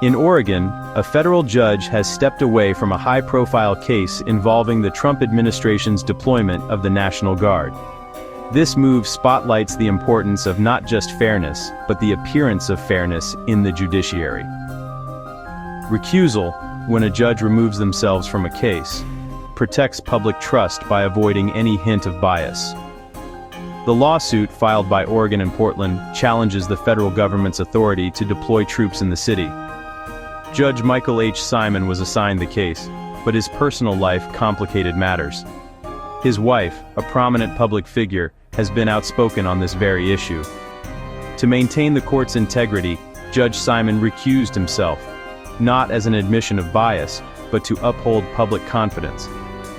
In Oregon, a federal judge has stepped away from a high-profile case involving the Trump administration's deployment of the National Guard. This move spotlights the importance of not just fairness, but the appearance of fairness in the judiciary. Recusal, when a judge removes themselves from a case, protects public trust by avoiding any hint of bias. The lawsuit filed by Oregon and Portland challenges the federal government's authority to deploy troops in the city. Judge Michael H. Simon was assigned the case, but his personal life complicated matters. His wife, a prominent public figure, has been outspoken on this very issue. To maintain the court's integrity, Judge Simon recused himself, not as an admission of bias, but to uphold public confidence.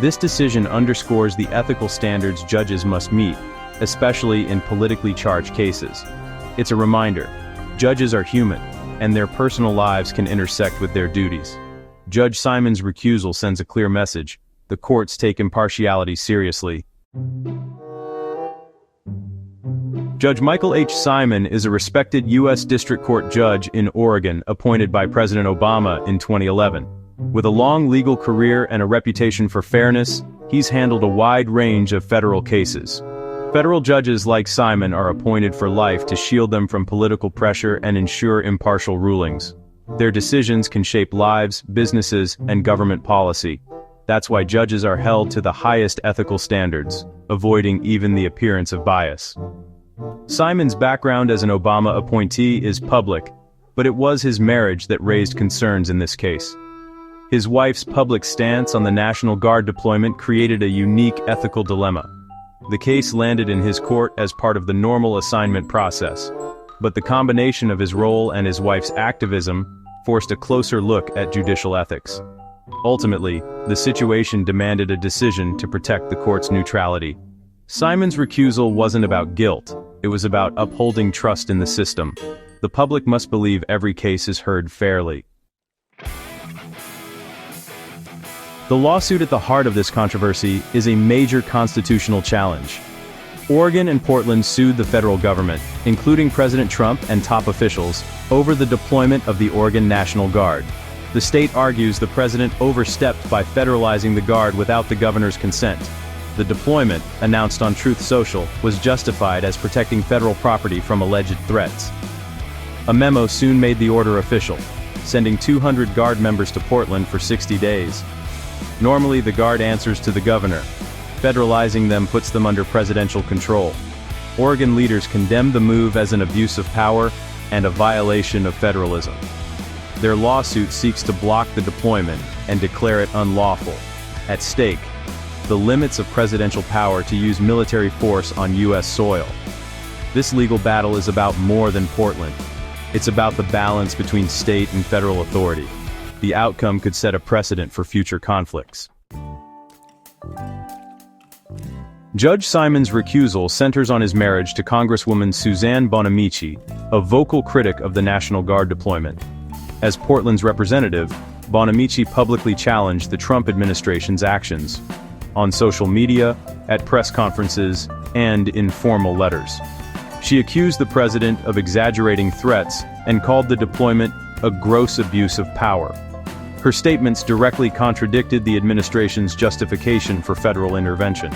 This decision underscores the ethical standards judges must meet, especially in politically charged cases. It's a reminder, judges are human, and their personal lives can intersect with their duties. Judge Simon's recusal sends a clear message: the courts take impartiality seriously. Judge Michael H. Simon is a respected U.S. District Court judge in Oregon appointed by President Obama in 2011. With a long legal career and a reputation for fairness, he's handled a wide range of federal cases. Federal judges like Simon are appointed for life to shield them from political pressure and ensure impartial rulings. Their decisions can shape lives, businesses, and government policy. That's why judges are held to the highest ethical standards, avoiding even the appearance of bias. Simon's background as an Obama appointee is public, but it was his marriage that raised concerns in this case. His wife's public stance on the National Guard deployment created a unique ethical dilemma. The case landed in his court as part of the normal assignment process, but the combination of his role and his wife's activism forced a closer look at judicial ethics. Ultimately, the situation demanded a decision to protect the court's neutrality. Simon's recusal wasn't about guilt, it was about upholding trust in the system. The public must believe every case is heard fairly. The lawsuit at the heart of this controversy is a major constitutional challenge. Oregon and Portland sued the federal government, including President Trump and top officials, over the deployment of the Oregon National Guard. The state argues the president overstepped by federalizing the Guard without the governor's consent. The deployment, announced on Truth Social, was justified as protecting federal property from alleged threats. A memo soon made the order official, sending 200 Guard members to Portland for 60 days. Normally, the Guard answers to the governor. Federalizing them puts them under presidential control. Oregon leaders condemned the move as an abuse of power and a violation of federalism. Their lawsuit seeks to block the deployment and declare it unlawful. At stake, the limits of presidential power to use military force on U.S. soil. This legal battle is about more than Portland. It's about the balance between state and federal authority. The outcome could set a precedent for future conflicts. Judge Simon's recusal centers on his marriage to Congresswoman Suzanne Bonamici, a vocal critic of the National Guard deployment. As Portland's representative, Bonamici publicly challenged the Trump administration's actions, on social media, at press conferences, and in formal letters. She accused the president of exaggerating threats and called the deployment a gross abuse of power. Her statements directly contradicted the administration's justification for federal intervention.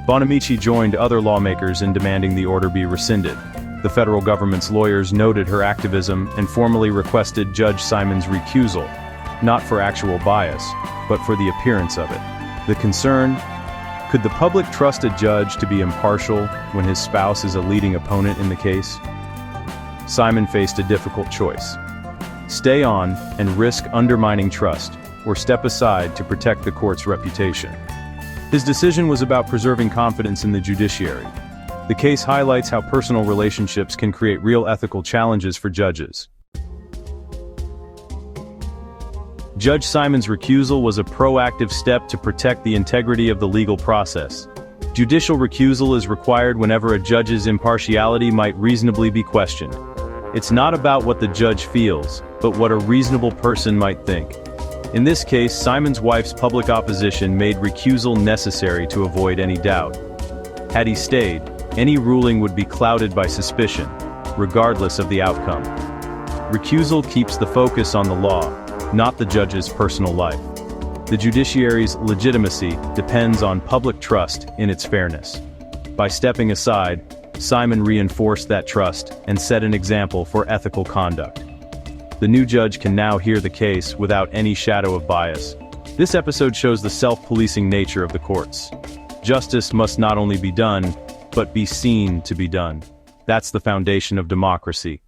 Bonamici joined other lawmakers in demanding the order be rescinded. The federal government's lawyers noted her activism and formally requested Judge Simon's recusal, not for actual bias, but for the appearance of it. The concern: could the public trust a judge to be impartial when his spouse is a leading opponent in the case? Simon faced a difficult choice. Stay on and risk undermining trust, or step aside to protect the court's reputation. His decision was about preserving confidence in the judiciary. The case highlights how personal relationships can create real ethical challenges for judges. Judge Simon's recusal was a proactive step to protect the integrity of the legal process. Judicial recusal is required whenever a judge's impartiality might reasonably be questioned. It's not about what the judge feels, but what a reasonable person might think. In this case, Simon's wife's public opposition made recusal necessary to avoid any doubt. Had he stayed, any ruling would be clouded by suspicion, regardless of the outcome. Recusal keeps the focus on the law, not the judge's personal life. The judiciary's legitimacy depends on public trust in its fairness. By stepping aside, Simon reinforced that trust and set an example for ethical conduct. The new judge can now hear the case without any shadow of bias. This episode shows the self-policing nature of the courts. Justice must not only be done, but be seen to be done. That's the foundation of democracy.